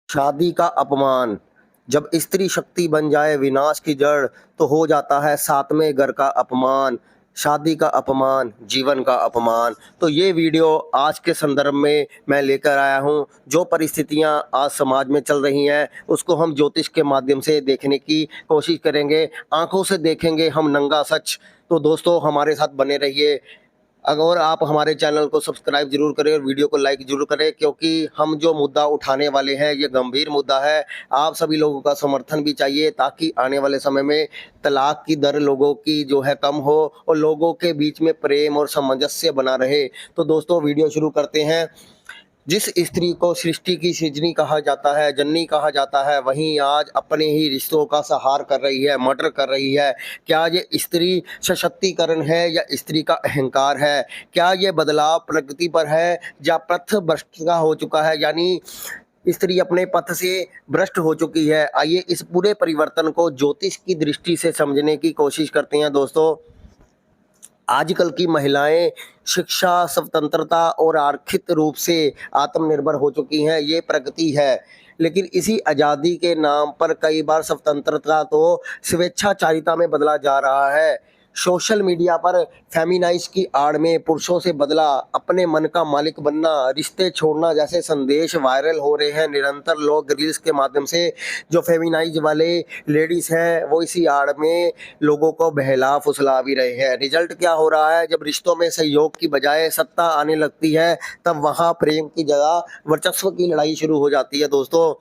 शादी का अपमान। जब स्त्री शक्ति बन जाए विनाश की जड़, तो हो जाता है सातवें घर का अपमान। शादी का अपमान, जीवन का अपमान। तो ये वीडियो आज के संदर्भ में मैं लेकर आया हूँ। जो परिस्थितियाँ आज समाज में चल रही हैं उसको हम ज्योतिष के माध्यम से देखने की कोशिश करेंगे, आंखों से देखेंगे हम नंगा सच। तो दोस्तों हमारे साथ बने रहिए। अगर आप हमारे चैनल को सब्सक्राइब जरूर करें और वीडियो को लाइक जरूर करें, क्योंकि हम जो मुद्दा उठाने वाले हैं ये गंभीर मुद्दा है। आप सभी लोगों का समर्थन भी चाहिए ताकि आने वाले समय में तलाक की दर लोगों की जो है कम हो और लोगों के बीच में प्रेम और सामंजस्य बना रहे। तो दोस्तों वीडियो शुरू करते हैं। जिस स्त्री को सृष्टि की सृजनी कहा जाता है, जननी कहा जाता है, वहीं आज अपने ही रिश्तों का सहार कर रही है, मर्डर कर रही है। क्या ये स्त्री सशक्तिकरण है या स्त्री का अहंकार है? क्या ये बदलाव प्रगति पर है या पथ भ्रष्ट का हो चुका है, यानी स्त्री अपने पथ से भ्रष्ट हो चुकी है? आइए इस पूरे परिवर्तन को ज्योतिष की दृष्टि से समझने की कोशिश करते हैं। दोस्तों आजकल की महिलाएं शिक्षा, स्वतंत्रता और आर्थिक रूप से आत्मनिर्भर हो चुकी हैं, ये प्रगति है। लेकिन इसी आज़ादी के नाम पर कई बार स्वतंत्रता तो स्वेच्छाचारिता में बदला जा रहा है। सोशल मीडिया पर फेमिनाइज की आड़ में पुरुषों से बदला, अपने मन का मालिक बनना, रिश्ते छोड़ना जैसे संदेश वायरल हो रहे हैं। निरंतर लोग रील्स के माध्यम से जो फेमिनाइज वाले लेडीज हैं वो इसी आड़ में लोगों को बहला फुसला भी रहे हैं। रिजल्ट क्या हो रहा है? जब रिश्तों में सहयोग की बजाय सत्ता आने लगती है, तब वहां प्रेम की जगह वर्चस्व की लड़ाई शुरू हो जाती है। दोस्तों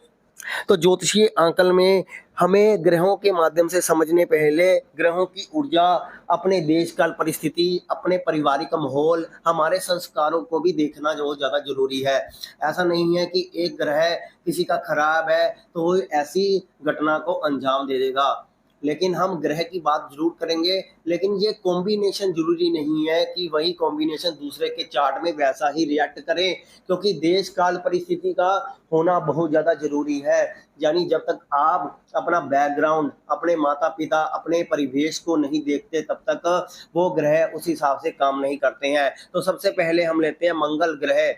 तो ज्योतिषीय आंकल में हमें ग्रहों के माध्यम से समझने पहले ग्रहों की ऊर्जा, अपने देश काल परिस्थिति, अपने पारिवारिक माहौल, हमारे संस्कारों को भी देखना बहुत ज़्यादा जरूरी है। ऐसा नहीं है कि एक ग्रह किसी का खराब है तो वो ऐसी घटना को अंजाम दे देगा। लेकिन हम ग्रह की बात जरूर करेंगे, लेकिन ये कॉम्बिनेशन जरूरी नहीं है कि वही कॉम्बिनेशन दूसरे के चार्ट में वैसा ही रिएक्ट करे, क्योंकि देश काल परिस्थिति का होना बहुत ज़्यादा जरूरी है। यानी जब तक आप अपना बैकग्राउंड, अपने माता पिता, अपने परिवेश को नहीं देखते, तब तक वो ग्रह उस हिसाब से काम नहीं करते हैं। तो सबसे पहले हम लेते हैं मंगल ग्रह।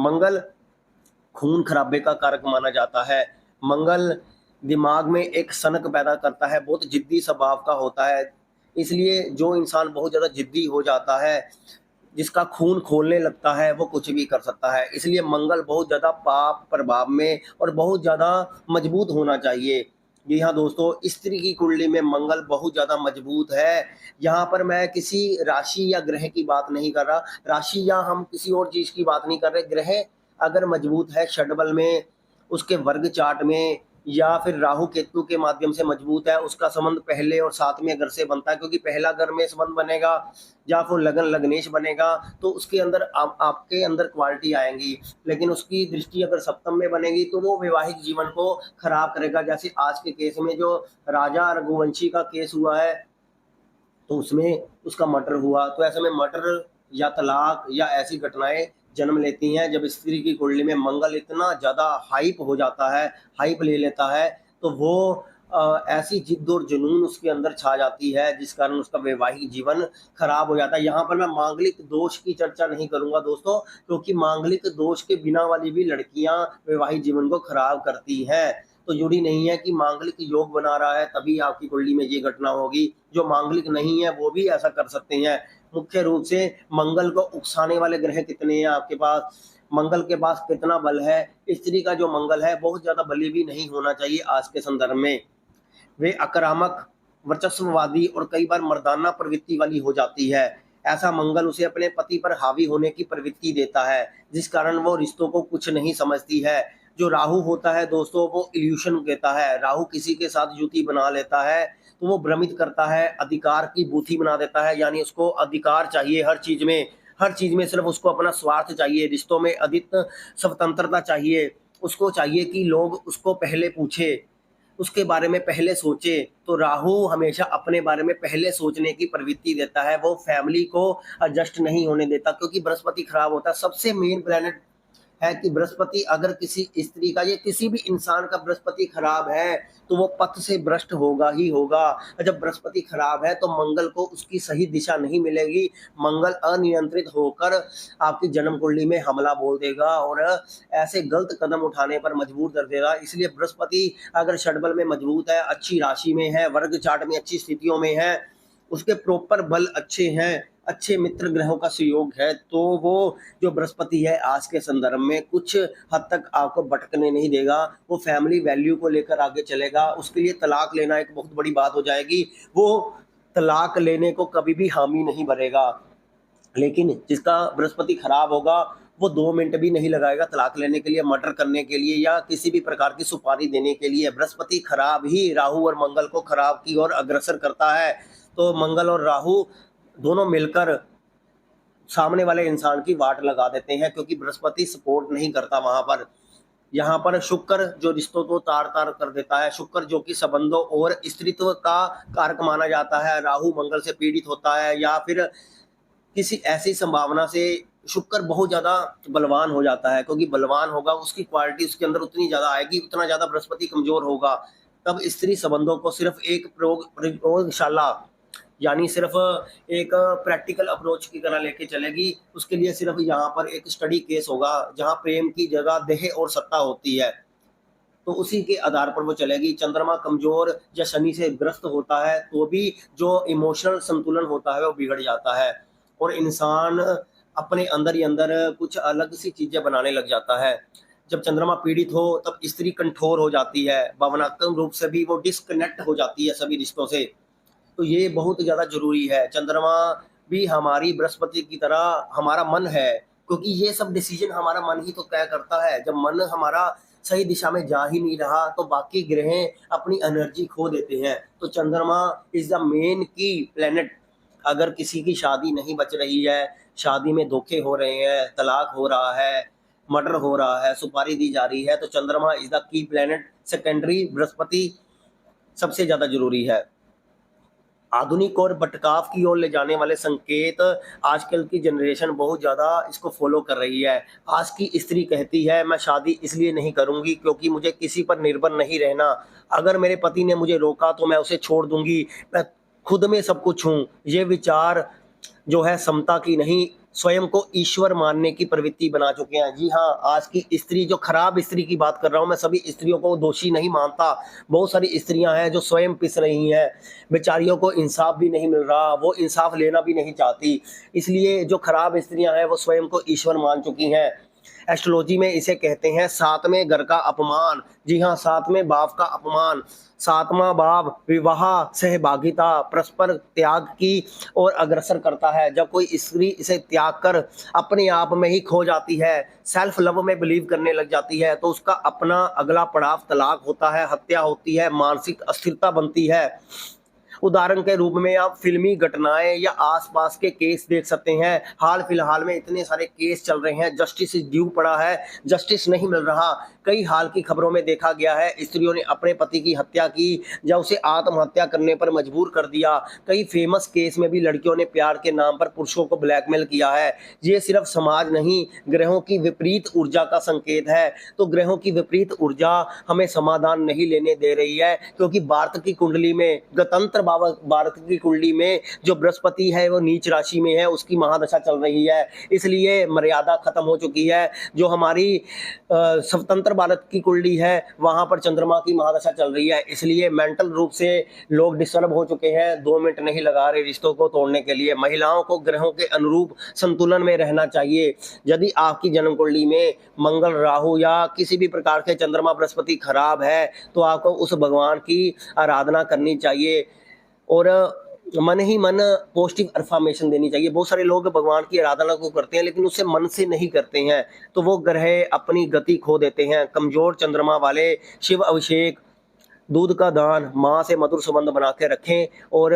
मंगल खून खराबे का कारक माना जाता है। मंगल दिमाग में एक सनक पैदा करता है, बहुत जिद्दी स्वभाव का होता है। इसलिए जो इंसान बहुत ज़्यादा जिद्दी हो जाता है, जिसका खून खोलने लगता है, वो कुछ भी कर सकता है। इसलिए मंगल बहुत ज़्यादा पाप प्रभाव में और बहुत ज़्यादा मजबूत होना चाहिए। जी हाँ दोस्तों, स्त्री की कुंडली में मंगल बहुत ज़्यादा मजबूत है। यहाँ पर मैं किसी राशि या ग्रह की बात नहीं कर रहा, राशि या हम किसी और चीज़ की बात नहीं कर रहे। ग्रह अगर मजबूत है षडबल में, उसके वर्ग चार्ट में, या फिर राहु केतु के माध्यम से मजबूत है, उसका संबंध पहले और सातवें घर से बनता है, क्योंकि पहला घर में संबंध बनेगा या फिर लगन लग्नेश बनेगा तो उसके अंदर आपके अंदर क्वालिटी आएंगी। लेकिन उसकी दृष्टि अगर सप्तम में बनेगी तो वो वैवाहिक जीवन को खराब करेगा। जैसे आज के केस में जो राजा रघुवंशी का केस हुआ है, तो उसमें उसका मर्डर हुआ। तो ऐसे में मर्डर या तलाक या ऐसी घटनाएं जन्म लेती हैं जब स्त्री की कुंडली में मंगल इतना ज़्यादा हाइप हो जाता है, हाइप ले लेता है, तो वो ऐसी जिद और जुनून उसके अंदर छा जाती है जिस कारण उसका वैवाहिक जीवन खराब हो जाता है। यहाँ पर मैं मांगलिक दोष की चर्चा नहीं करूंगा दोस्तों, क्योंकि मांगलिक दोष के बिना वाली भी लड़कियां वैवाहिक जीवन को खराब करती हैं। तो जरूरी नहीं है कि मांगलिक योग बना रहा है तभी आपकी कुंडली में ये घटना होगी। जो मांगलिक नहीं है वो भी ऐसा कर सकते हैं। मुख्य रूप से मंगल को उकसाने वाले ग्रह कितने हैं आपके पास, मंगल के पास कितना बल है? स्त्री का जो मंगल है बहुत ज्यादा बली भी नहीं होना चाहिए आज के संदर्भ में। वे आक्रामक, वर्चस्ववादी और कई बार मर्दाना प्रवृत्ति वाली हो जाती है। ऐसा मंगल उसे अपने पति पर हावी होने की प्रवृत्ति देता है, जिस कारण वो रिश्तों को कुछ नहीं समझती है। जो राहु होता है दोस्तों, वो इल्यूशन कहता है। राहु किसी के साथ युति बना लेता है तो वो भ्रमित करता है, अधिकार की बूथी बना देता है। यानी उसको अधिकार चाहिए हर चीज में, हर चीज में सिर्फ उसको अपना स्वार्थ चाहिए। रिश्तों में अधिक स्वतंत्रता चाहिए। उसको चाहिए कि लोग उसको पहले पूछे, उसके बारे में पहले सोचे। तो राहु हमेशा अपने बारे में पहले सोचने की प्रवृत्ति देता है, वो फैमिली को एडजस्ट नहीं होने देता, क्योंकि बृहस्पति खराब होता है। सबसे मेन प्लेनेट है कि बृहस्पति अगर किसी स्त्री का या किसी भी इंसान का बृहस्पति खराब है तो वो पथ से भ्रष्ट होगा ही होगा। और जब बृहस्पति खराब है तो मंगल को उसकी सही दिशा नहीं मिलेगी। मंगल अनियंत्रित होकर आपकी जन्म कुंडली में हमला बोल देगा और ऐसे गलत कदम उठाने पर मजबूर कर देगा। इसलिए बृहस्पति अगर षडबल में मजबूत है, अच्छी राशि में है, वर्ग चार्ट में अच्छी स्थितियों में है, उसके प्रॉपर बल अच्छे हैं, अच्छे मित्र ग्रहों का सहयोग है, तो वो जो बृहस्पति है आज के संदर्भ में कुछ हद तक आपको भटकने नहीं देगा। वो फैमिली वैल्यू को लेकर आगे चलेगा। उसके लिए तलाक लेना एक बहुत बड़ी बात हो जाएगी। वो तलाक लेने को कभी भी हामी नहीं भरेगा। लेकिन जिसका बृहस्पति खराब होगा वो 2 मिनट भी नहीं लगाएगा तलाक लेने के लिए, मर्डर करने के लिए या किसी भी प्रकार की सुपारी देने के लिए। बृहस्पति खराब ही राहु और मंगल को खराब की ओर अग्रसर करता है। तो मंगल और राहु दोनों मिलकर सामने वाले इंसान की वाट लगा देते हैं, क्योंकि बृहस्पति सपोर्ट नहीं करता वहां पर। यहाँ पर शुक्र जो रिश्तों को तार तार कर देता है, शुक्र जो कि संबंधों और स्त्रीत्व का कारक माना जाता है, राहु मंगल से पीड़ित होता है या फिर किसी ऐसी संभावना से शुक्र बहुत ज्यादा बलवान हो जाता है, क्योंकि बलवान होगा उसकी क्वालिटी उसके अंदर उतनी ज्यादा आएगी, उतना ज्यादा बृहस्पति कमजोर होगा। तब स्त्री संबंधों को सिर्फ एक प्रयोगशाला यानी सिर्फ एक प्रैक्टिकल अप्रोच की तरह लेके चलेगी। उसके लिए सिर्फ यहाँ पर एक स्टडी केस होगा जहाँ प्रेम की जगह देह और सत्ता होती है, तो उसी के आधार पर वो चलेगी। चंद्रमा कमजोर या शनि से ग्रस्त होता है तो भी जो इमोशनल संतुलन होता है वो बिगड़ जाता है और इंसान अपने अंदर ही अंदर कुछ अलग सी चीजें बनाने लग जाता है। जब चंद्रमा पीड़ित हो तब स्त्री कठोर हो जाती है, भावनात्मक रूप से भी वो डिस्कनेक्ट हो जाती है सभी रिश्तों से। तो ये बहुत ज़्यादा जरूरी है। चंद्रमा भी हमारी बृहस्पति की तरह हमारा मन है, क्योंकि ये सब डिसीजन हमारा मन ही तो तय करता है। जब मन हमारा सही दिशा में जा ही नहीं रहा तो बाकी ग्रह अपनी एनर्जी खो देते हैं। तो चंद्रमा इज द मेन की प्लेनेट। अगर किसी की शादी नहीं बच रही है, शादी में धोखे हो रहे हैं, तलाक हो रहा है, मर्डर हो रहा है, सुपारी दी जा रही है, तो चंद्रमा is the key planet. Secondary Brihaspati सबसे ज्यादा जरूरी है। आधुनिक और भटकाव की ओर ले जाने वाले संकेत आजकल की जनरेशन बहुत ज़्यादा इसको फॉलो कर रही है। आज की स्त्री कहती है मैं शादी इसलिए नहीं करूंगी क्योंकि मुझे किसी पर निर्भर नहीं रहना। अगर मेरे पति ने मुझे रोका तो मैं उसे छोड़ दूंगी, मैं खुद में सब कुछ हूँ। ये विचार जो है समता की नहीं, स्वयं को ईश्वर मानने की प्रवृत्ति बना चुके हैं। जी हाँ, आज की स्त्री, जो खराब स्त्री की बात कर रहा हूँ मैं, सभी स्त्रियों को दोषी नहीं मानता। बहुत सारी स्त्रियां हैं जो स्वयं पिस रही हैं, बेचारियों को इंसाफ भी नहीं मिल रहा, वो इंसाफ लेना भी नहीं चाहती। इसलिए जो खराब स्त्रियां हैं वो स्वयं को ईश्वर मान चुकी हैं। एस्ट्रोलॉजी में इसे कहते हैं सातवें घर का अपमान। जी हाँ, सातवें भाव का अपमान। सातवां भाव विवाह, सहभागिता, परस्पर त्याग की ओर अग्रसर करता है। जब कोई स्त्री इसे त्याग कर अपने आप में ही खो जाती है, सेल्फ लव में बिलीव करने लग जाती है, तो उसका अपना अगला पड़ाव तलाक होता है, हत्या होती है, मानसिक अस्थिरता बनती है। उदाहरण के रूप में आप फिल्मी घटनाएं या आसपास के केस देख सकते हैं। हाल फिलहाल में इतने सारे केस चल रहे हैं, जस्टिस ड्यू पड़ा है, जस्टिस नहीं मिल रहा। कई हाल की खबरों में देखा गया है स्त्रियों ने अपने पति की हत्या की या उसे आत्महत्या करने पर मजबूर कर दिया। कई फेमस केस में भी लड़कियों ने प्यार के नाम पर पुरुषों को ब्लैकमेल किया है। ये सिर्फ समाज नहीं, ग्रहों की विपरीत ऊर्जा का संकेत है। तो ग्रहों की विपरीत ऊर्जा हमें समाधान नहीं लेने दे रही है, क्योंकि भारत की कुंडली में, गणतंत्र भारत की कुंडली में जो बृहस्पति है वो नीच राशि में है, उसकी महादशा चल रही है। इसलिए मर्यादा खत्म हो चुकी है। जो हमारी स्वतंत्र भारत की कुंडली है वहां पर चंद्रमा की महादशा चल रही है। इसलिए मेंटल रूप से लोग डिस्टर्ब हो चुके हैं, 2 मिनट नहीं लगा रहे रिश्तों को तोड़ने के लिए। महिलाओं को ग्रहों के अनुरूप संतुलन में रहना चाहिए। यदि आपकी जन्म कुंडली में मंगल, राहु या किसी भी प्रकार के चंद्रमा, बृहस्पति खराब है तो आपको उस भगवान की आराधना करनी चाहिए और मन ही मन पॉजिटिव अफर्मेशन देनी चाहिए। बहुत सारे लोग भगवान की आराधना को करते हैं लेकिन उसे मन से नहीं करते हैं, तो वो ग्रह अपनी गति खो देते हैं। कमजोर चंद्रमा वाले शिव अभिषेक, दूध का दान, माँ से मधुर संबंध बना के रखें और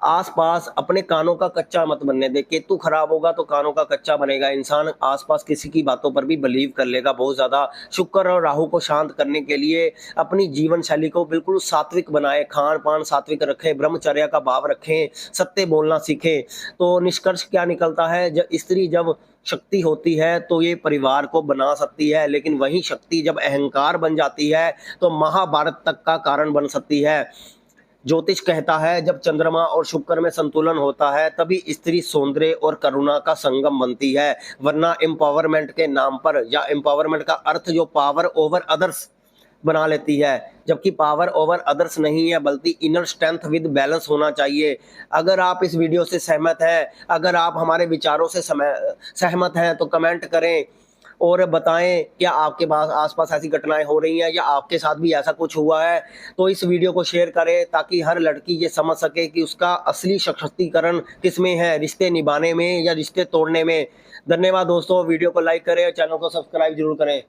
आसपास अपने कानों का कच्चा मत बनने दे। केतु खराब होगा तो कानों का कच्चा बनेगा, इंसान आसपास किसी की बातों पर भी बिलीव कर लेगा बहुत ज़्यादा। शुक्र और राहु को शांत करने के लिए अपनी जीवन शैली को बिल्कुल सात्विक बनाए, खान पान सात्विक रखें, ब्रह्मचर्य का भाव रखें, सत्य बोलना सीखें। तो निष्कर्ष क्या निकलता है, जब स्त्री जब शक्ति होती है तो ये परिवार को बना सकती है, लेकिन वही शक्ति जब अहंकार बन जाती है तो महाभारत तक का कारण बन सकती है। ज्योतिष कहता है जब चंद्रमा और शुक्र में संतुलन होता है तभी स्त्री सौंदर्य और करुणा का संगम बनती है, वरना एम्पावरमेंट के नाम पर, या एम्पावरमेंट का अर्थ जो पावर ओवर अदर्स बना लेती है, जबकि पावर ओवर अदर्स नहीं है बल्कि इनर स्ट्रेंथ विद बैलेंस होना चाहिए। अगर आप इस वीडियो से सहमत हैं, अगर आप हमारे विचारों से सहमत हैं तो कमेंट करें और बताएं क्या आपके पास आसपास ऐसी घटनाएं हो रही हैं या आपके साथ भी ऐसा कुछ हुआ है। तो इस वीडियो को शेयर करें ताकि हर लड़की ये समझ सके कि उसका असली सशक्तिकरण किसमें है, रिश्ते निभाने में या रिश्ते तोड़ने में। धन्यवाद दोस्तों, वीडियो को लाइक करें और चैनल को सब्सक्राइब जरूर करें।